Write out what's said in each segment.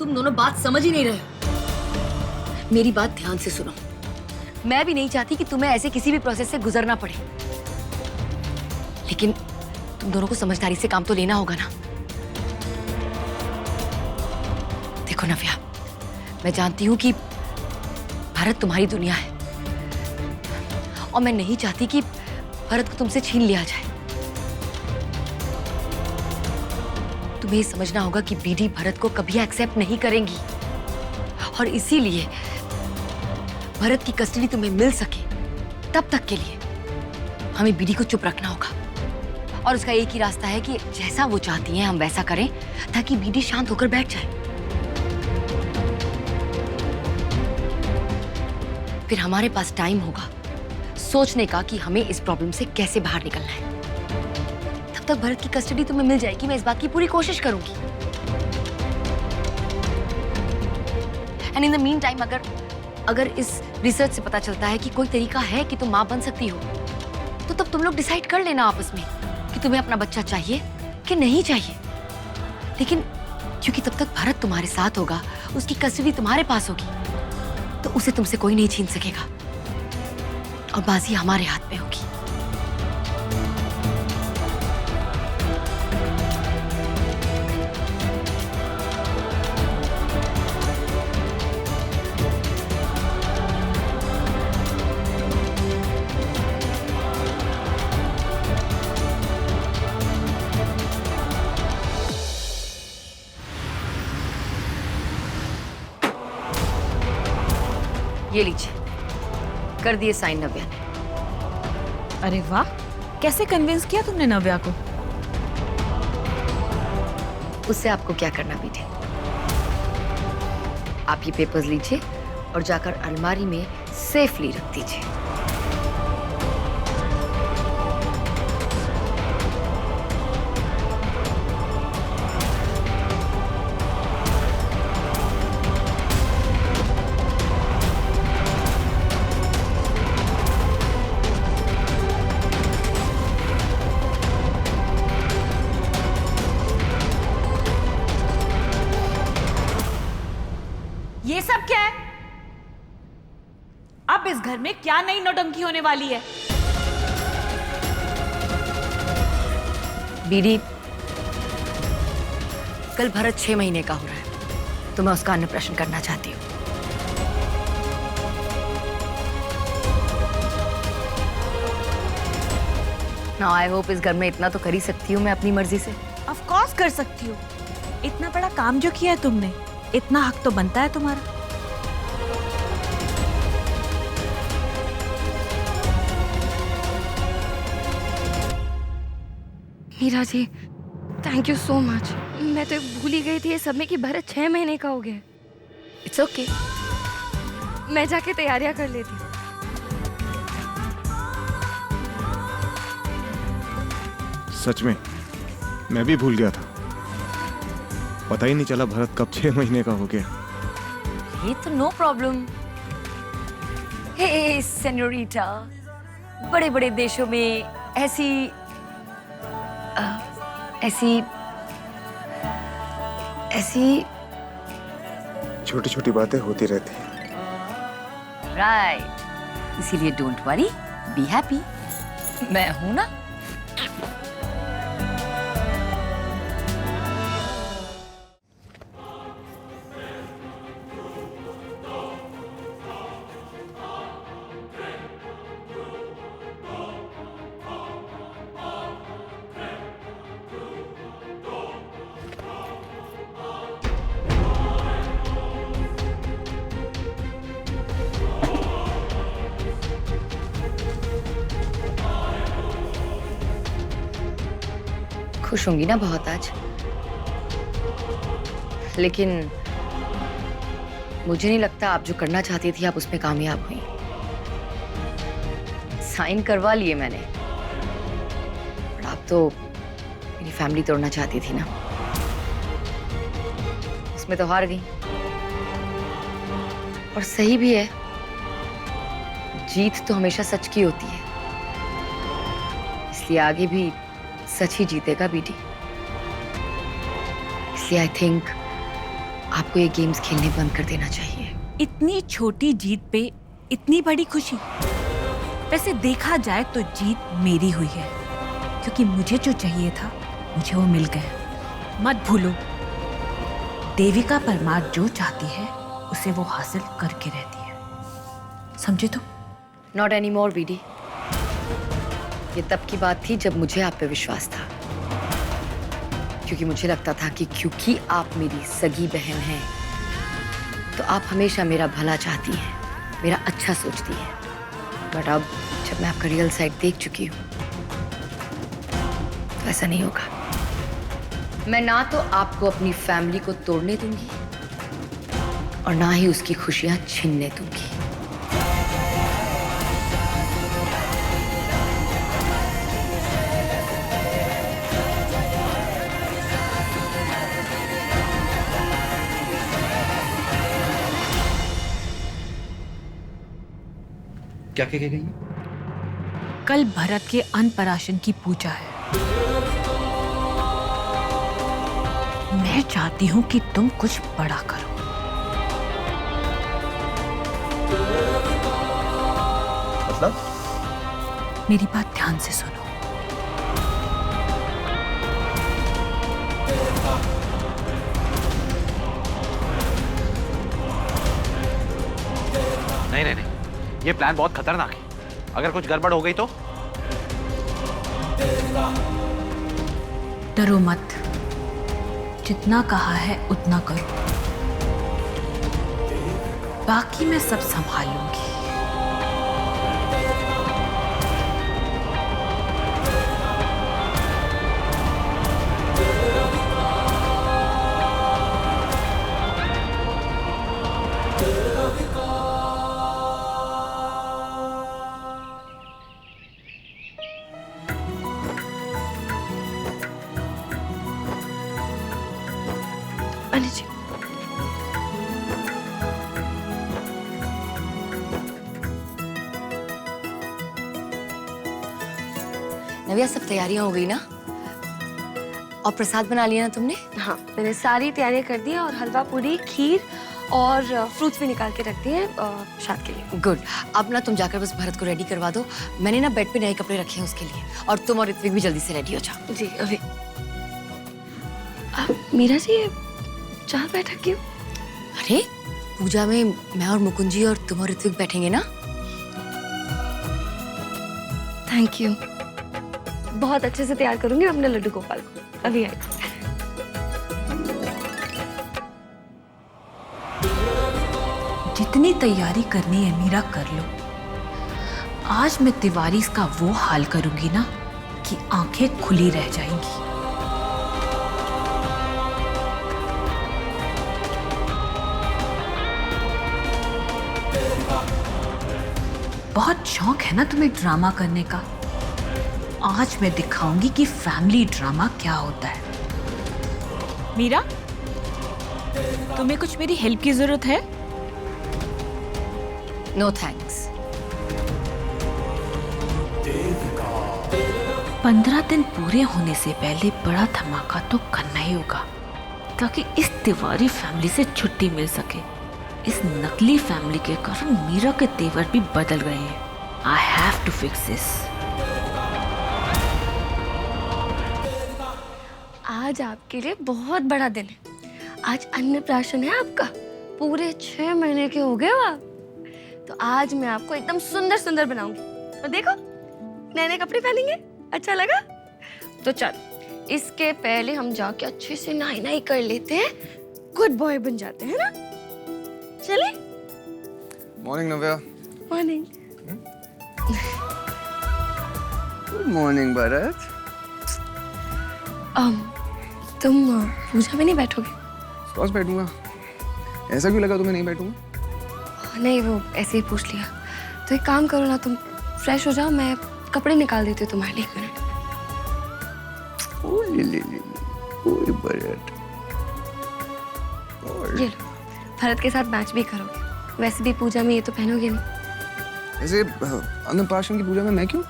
तुम दोनों बात समझ ही नहीं रहे हो। मेरी बात ध्यान से सुनो। मैं भी नहीं चाहती कि तुम्हें ऐसे किसी भी प्रोसेस से गुजरना पड़े, लेकिन तुम दोनों को समझदारी से काम तो लेना होगा ना। देखो नव्या, मैं जानती हूं कि भारत तुम्हारी दुनिया है और मैं नहीं चाहती कि भारत को तुमसे छीन लिया जाए। तुम्हें ये समझना होगा कि बीडी भरत को कभी एक्सेप्ट नहीं करेंगी और इसीलिए भरत की कस्टडी तुम्हें मिल सके तब तक के लिए हमें बीडी को चुप रखना होगा। और उसका एक ही रास्ता है कि जैसा वो चाहती हैं हम वैसा करें ताकि बीडी शांत होकर बैठ जाए। फिर हमारे पास टाइम होगा सोचने का कि हमें इस प्रॉब्लम से कैसे बाहर निकलना है। तब तक भरत की कस्टडी तुम्हें मिल जाएगी, मैं इस बात की पूरी कोशिश करूंगी। And in the mean time अगर इस रिसर्च से पता चलता है कि कोई तरीका है कि तुम मां बन सकती हो, तो तब तुम लोग डिसाइड कर लेना आपस में कि तुम्हें अपना बच्चा चाहिए कि नहीं चाहिए। लेकिन क्योंकि तब तक भरत तुम्हारे साथ होगा, उसकी कस्टडी तुम्हारे पास होगी, तो उसे तुमसे कोई नहीं छीन सकेगा और बाजी हमारे हाथ में होगी। ये लीजिए, कर दिए साइन नव्या ने। अरे वाह, कैसे कन्विंस किया तुमने नव्या को? उससे आपको क्या करना बेटे, आप ये पेपर्स लीजिए और जाकर अलमारी में सेफली रख दीजिए। ये सब क्या है? अब इस घर में क्या नई नौटंकी होने वाली है? बीडी, कल भरत 6 महीने का हो रहा है, तो मैं उसका अन्नप्राशन करना चाहती हूँ। नाउ आई होप इस घर में इतना तो कर ही सकती हूँ मैं अपनी मर्जी से। ऑफ कोर्स कर सकती हो। इतना बड़ा काम जो किया है तुमने, इतना हक तो बनता है तुम्हारा। Meera ji, thank you so much. मैं तो भूल ही गई थी ये सब में कि भरत 6 महीने का हो गया। इट्स ओके, मैं जाके तैयारियां कर लेती हूँ। सच में मैं भी भूल गया था, पता ही नहीं चला भरत कब 6 महीने का हो गया। ये तो नो प्रॉब्लम। हे सेन्योरिटा, बड़े बड़े देशों में ऐसी छोटी छोटी बातें होती रहती हैं। राइट, इसीलिए डोंट वरी, बी हैप्पी। मैं हूं ना। खुश होंगी ना बहुत आज, लेकिन मुझे नहीं लगता आप जो करना चाहती थी आप उसमें कामयाब हुई। साइन करवा लिए मैंने, पर आप तो मेरी फैमिली तोड़ना चाहती थी ना, उसमें तो हार गई। और सही भी है, जीत तो हमेशा सच की होती है, इसलिए आगे भी सच ही जीतेगा बीटी। इसलिए आई थिंक आपको ये गेम्स खेलने बंद कर देना चाहिए। इतनी छोटी जीत पे इतनी बड़ी खुशी। वैसे देखा जाए तो जीत मेरी हुई है, क्योंकि मुझे जो चाहिए था मुझे वो मिल गया। मत भूलो, देविका परमार जो चाहती है उसे वो हासिल करके रहती है, समझे तुम? Not any more VD. ये तब की बात थी जब मुझे आप पे विश्वास था, क्योंकि मुझे लगता था कि क्योंकि आप मेरी सगी बहन हैं तो आप हमेशा मेरा भला चाहती हैं, मेरा अच्छा सोचती हैं। बट अब जब मैं आपका रियल साइड देख चुकी हूँ तो ऐसा नहीं होगा। मैं ना तो आपको अपनी फैमिली को तोड़ने दूंगी और ना ही उसकी खुशियां छीनने दूंगी। क्या कह गई? कल भरत के अन्नप्राशन की पूजा है। मैं चाहती हूँ कि तुम कुछ बड़ा करो। मतलब? मेरी बात ध्यान से सुनो। नहीं नहीं नहीं, ये प्लान बहुत खतरनाक है। अगर कुछ गड़बड़ हो गई तो? डरो मत, जितना कहा है उतना करो, बाकी मैं सब संभाल लूंगी। अली जी, नव्या, सब तैयारियां हो गई ना? और प्रसाद बना लिया ना तुमने? हाँ, मैंने सारी तैयारियां कर दी हैं और हलवा पूरी, खीर और फ्रूट्स भी निकाल के रख दिए हैं प्रसाद के लिए। गुड। अब ना तुम जाकर बस भरत को रेडी करवा दो। मैंने ना बेड पे नए कपड़े रखे हैं उसके लिए। और तुम और ऋत्विक भी जल्दी से रेडी हो जाओ। जी अभी। मीरा जी, ये चार बैठक क्यों? अरे पूजा में मैं और मुकुंद जी और तुम और ऋत्विक बैठेंगे ना। Thank you. बहुत अच्छे से तैयार करूंगी अपने लड्डू गोपाल को। अभी आए। जितनी तैयारी करनी है मीरा कर लो। आज मैं तिवारी का वो हाल करूंगी ना कि आंखें खुली रह जाएंगी। बहुत शौक है ना तुम्हें ड्रामा करने का। आज मैं दिखाऊंगी कि फैमिली ड्रामा क्या होता है। मीरा, तुम्हें कुछ मेरी हेल्प की जरूरत है? No thanks. 15 दिन पूरे होने से पहले बड़ा धमाका तो करना ही होगा, ताकि इस तिवारी फैमिली से छुट्टी मिल सके। इस नकली फैमिली के कारण मीरा के तेवर भी बदल गए हैं। I have to fix this. आज आपके लिए बहुत बड़ा दिन है। आज अन्नप्राशन है आपका। पूरे 6 महीने के हो गए हो आप। तो आज मैं आपको एकदम सुंदर सुंदर बनाऊंगी। और देखो, नए नए कपड़े पहनेंगे। अच्छा लगा? तो चल, इसके पहले हम जाके अच्छे से नहाई कर लेते हैं। गुड बॉय बन जाते हैं ना। चले? मॉर्निंग नव्या। मॉर्निंग। Good morning Bharat. तुम पूजा में नहीं बैठोगे? ऑफ कोर्स बैठूंगा। ऐसा क्यों लगा तुम्हें नहीं बैठूंगा? नहीं, वो ऐसे ही पूछ लिया। तो एक काम करो ना, तुम फ्रेश हो जाओ, मैं कपड़े निकाल देती हूँ तुम्हारे लिए। 1 मिनट। ओए भरत। ये लो, भरत के साथ मैच भी करोगे। वैसे भी पूजा में ये तो पहनोगे नहीं। ऐसे अन्नप्राशन की पूजा में मैं क्यों?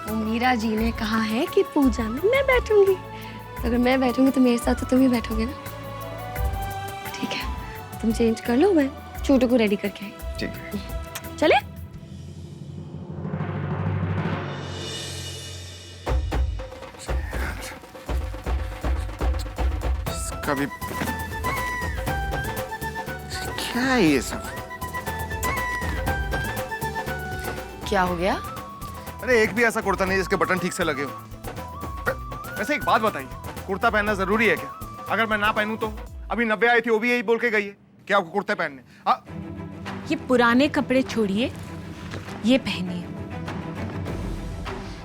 वो मीरा जी ने कहा है कि पूजा में मैं बैठूंगी। तो अगर मैं बैठूंगी तो मेरे साथ तो तुम ही बैठोगे ना। तुम चेंज कर लो, मैं छोटू को रेडी करके आई। ठीक है। चले? इसका भी क्या है ये सब? क्या हो गया? अरे एक भी ऐसा कुर्ता नहीं जिसके बटन ठीक से लगे हो। वैसे एक बात बताइए, कुर्ता पहनना जरूरी है क्या? अगर मैं ना पहनूं तो? अभी 90 आई थी, वो भी यही बोल के गई है कि आपको कुर्ते पहनने। ये पुराने कपड़े छोड़िए, ये पहनिए।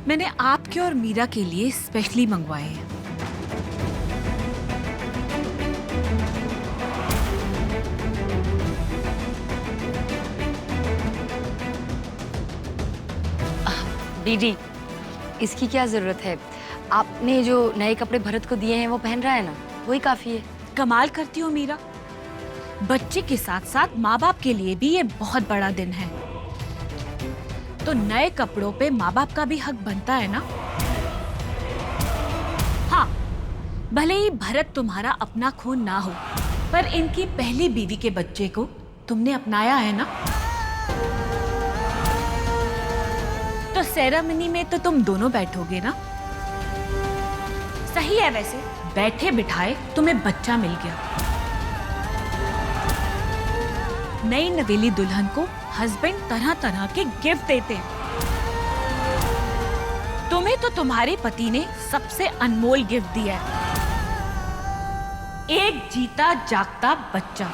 मैंने आपके और मीरा के लिए स्पेशली मंगवाए हैं। दीदी, इसकी क्या जरूरत है? आपने जो नए कपड़े भरत को दिए हैं वो पहन रहा है ना, वही काफी है। कमाल करती हो मीरा। बच्चे के साथ साथ माँ बाप के लिए भी ये बहुत बड़ा दिन है, तो नए कपड़ों पे माँ बाप का भी हक बनता है ना। हाँ, भले ही भरत तुम्हारा अपना खून ना हो, पर इनकी पहली बीवी के बच्चे को तुमने अपनाया है ना। तो सेरेमनी में तो तुम दोनों बैठोगे ना। सही है, वैसे बैठे बिठाए तुम्हें बच्चा मिल गया। नई नवेली दुल्हन को हस्बैंड तरह तरह के गिफ्ट देते हैं। तुम्हें तो तुम्हारे पति ने सबसे अनमोल गिफ्ट दिया है, एक जीता जागता बच्चा।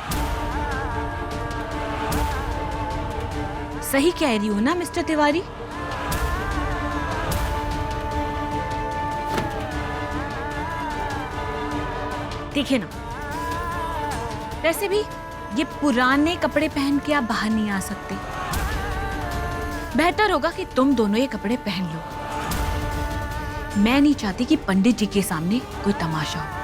सही कह रही हूं ना मिस्टर तिवारी? देखिए ना, वैसे भी ये पुराने कपड़े पहन के आप बाहर नहीं आ सकते। बेहतर होगा कि तुम दोनों ये कपड़े पहन लो। मैं नहीं चाहती कि पंडित जी के सामने कोई तमाशा हो।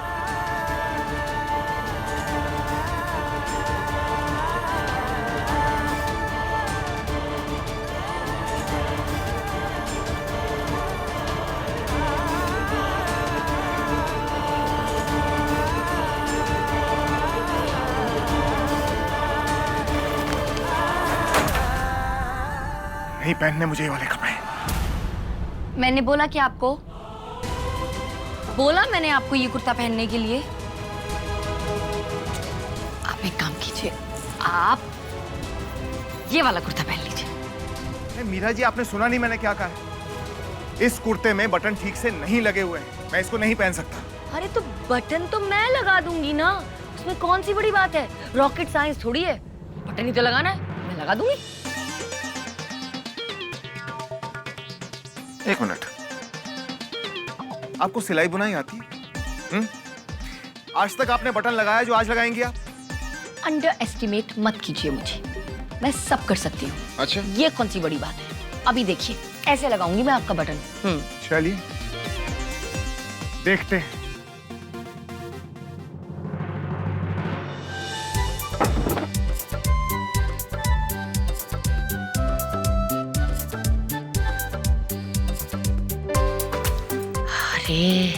नहीं पहनने मुझे ये वाले कपड़े। मैंने बोला कि आपको बोला मैंने आपको ये कुर्ता पहनने के लिए। आप एक काम कीजिए, आप ये वाला कुर्ता पहन लीजिए। मीरा जी, आपने सुना नहीं मैंने क्या कहा है? इस कुर्ते में बटन ठीक से नहीं लगे हुए हैं, मैं इसको नहीं पहन सकता। अरे तो बटन तो मैं लगा दूंगी ना, उसमें कौन सी बड़ी बात है? रॉकेट साइंस थोड़ी है, बटन ही तो लगाना है, मैं लगा दूंगी। एक मिनट, आपको सिलाई बुनाई आती है? आज तक आपने बटन लगाया जो आज लगाएंगी आप? अंडर एस्टिमेट मत कीजिए मुझे, मैं सब कर सकती हूँ। अच्छा, ये कौन सी बड़ी बात है? अभी देखिए, ऐसे लगाऊंगी मैं आपका बटन। चलिए देखते हैं। अरे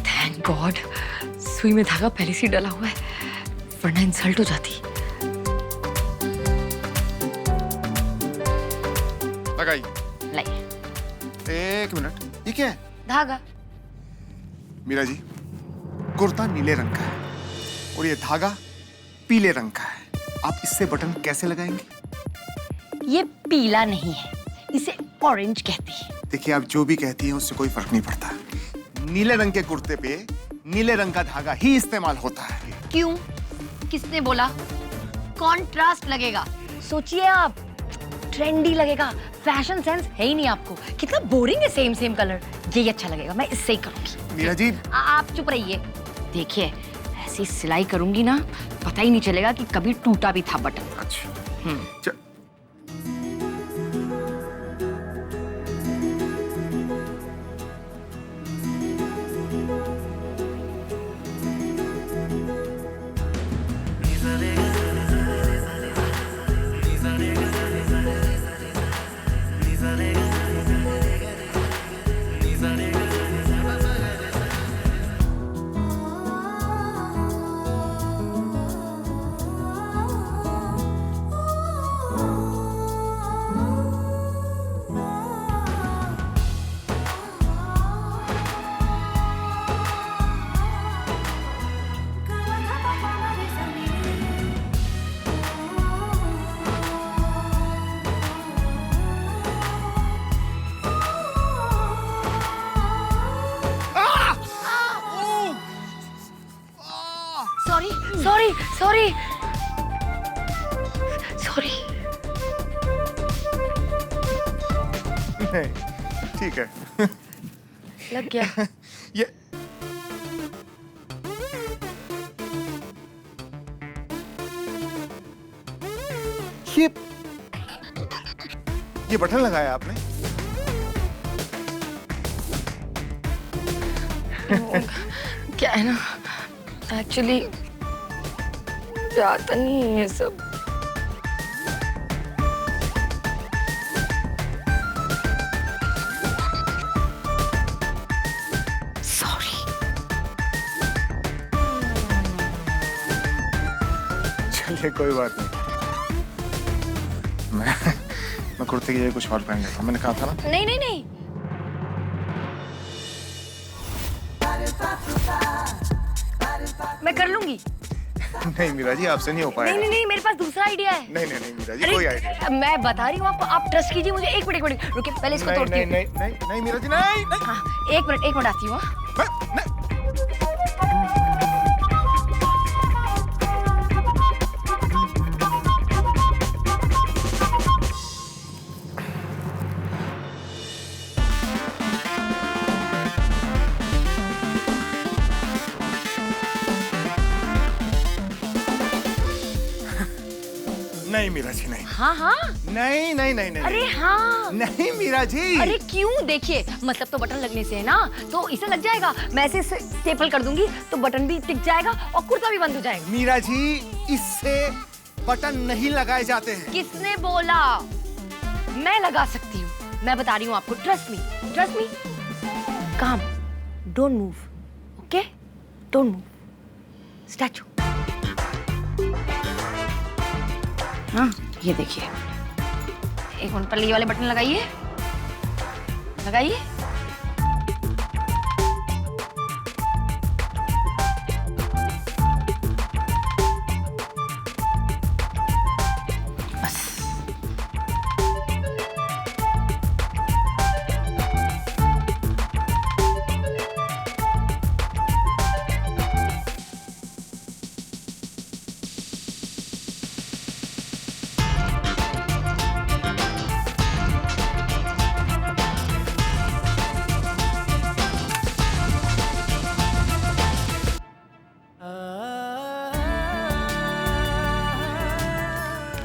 थैंक गॉड, सुई में धागा पहले से डला हुआ है, वरना इंसल्ट हो जाती। लगाइए। लाइए। एक मिनट, ये क्या है? धागा। मीरा जी, कुर्ता नीले रंग का है और ये धागा पीले रंग का है, आप इससे बटन कैसे लगाएंगे? ये पीला नहीं है, इसे ऑरेंज कहती है। देखिए, आप जो भी कहती हैं उससे कोई फर्क नहीं पड़ता। नीले रंग के कुर्ते पे नीले रंग का धागा ही इस्तेमाल होता है। क्यों? किसने बोला? कॉन्ट्रास्ट लगेगा, सोचिए आप, ट्रेंडी लगेगा। फैशन सेंस है ही नहीं आपको, कितना बोरिंग है सेम सेम कलर। ये अच्छा लगेगा, मैं इससे ही करूंगी। मीरा जी, आप चुप रहिए। देखिए, ऐसी सिलाई करूंगी ना, पता ही नहीं चलेगा कि कभी टूटा भी था बटन। अच्छा, सॉरी सॉरी सॉरी सॉरी। नहीं, ठीक है। लग गया। ये ये बटन लगाया आपने? क्या है ना, एक्चुअली आता नहीं है ये सब। सॉरी। चलिए कोई बात नहीं। मैं कुर्ते की जगह कुछ और पहन लेता हूँ, मैंने कहा था ना। नहीं नहीं नहीं, मैं कर लूंगी। नहीं मीरा जी, आपसे नहीं हो पाएगा। नहीं नहीं नहीं, मेरे पास दूसरा आइडिया है। नहीं नहीं नहीं मीरा जी, अरे, कोई आइडिया मैं बता रही हूँ आपको, आप ट्रस्ट कीजिए मुझे। एक मिनट रुकिए, पहले इसको नहीं। तोड़ती नहीं हूँ। नहीं नहीं नहीं मीरा जी, नहीं नहीं। हाँ, एक मिनट आती हूँ। हाँ। नहीं। नहीं मीरा जी, नहीं हाँ हाँ, नहीं नहीं नहीं नहीं अरे हाँ। नहीं मीरा जी। अरे क्यों, देखिए मतलब तो बटन लगने से है ना, तो इसे लग जाएगा। मैं इसे स्टेपल कर दूंगी तो बटन भी टिक जाएगा और कुर्ता भी बंद हो जाएगा। मीरा जी, इससे बटन नहीं लगाए जाते हैं। किसने बोला? मैं लगा सकती हूँ, मैं बता रही हूँ आपको। Trust me. Calm, don't move, okay? Don't move. Statue. हाँ, ये देखिए, एक मिनट, पल्ली वाले बटन लगाइए। बस।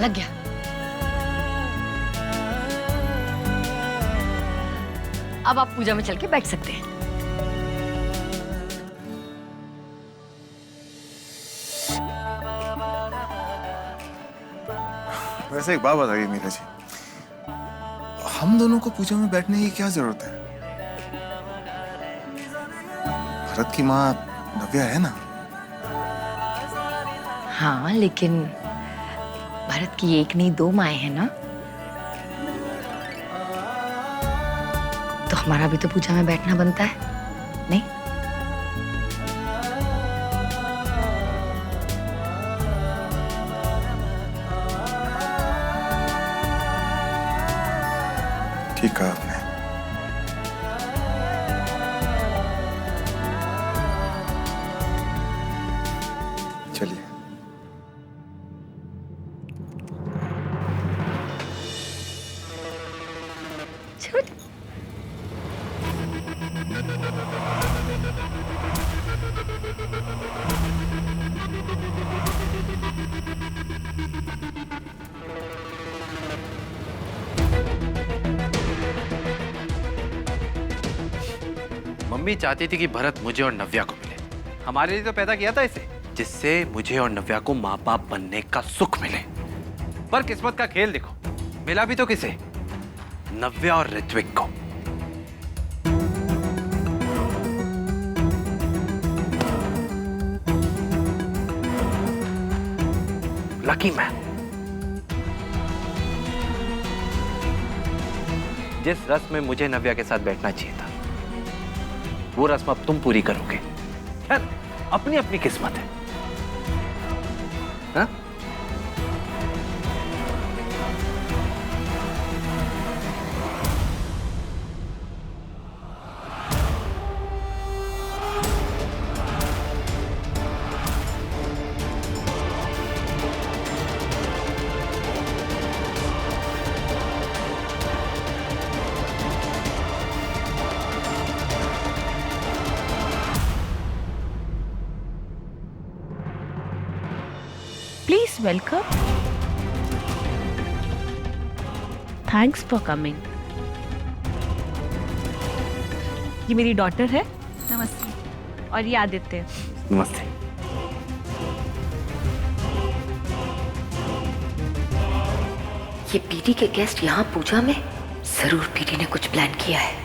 लग गया। अब आप पूजा में चल के बैठ सकते हैं। वैसे एक बात बताइए मीरा जी, हम दोनों को पूजा में बैठने की क्या जरूरत है? भरत की माँ नव्या है ना? हाँ, लेकिन भारत की एक नहीं दो माएं हैं ना, तो हमारा भी तो पूजा में बैठना बनता है, नहीं? ठीक कहा आपने। चलिए। मम्मी चाहती थी कि भरत मुझे और नव्या को मिले। हमारे लिए तो पैदा किया था इसे, जिससे मुझे और नव्या को माँ बाप बनने का सुख मिले। पर किस्मत का खेल देखो, मिला भी तो किसे? नव्या और ऋत्विक को। Lucky man. जिस रस्म में मुझे नव्या के साथ बैठना चाहिए था, वो रस्म अब तुम पूरी करोगे। खैर, अपनी अपनी किस्मत है। हाँ? Please welcome. Thanks for coming. ये मेरी डॉटर है। नमस्ते। और ये आदित्य। नमस्ते। ये पीटी के गेस्ट यहाँ पूजा में, जरूर पीटी ने कुछ प्लान किया है।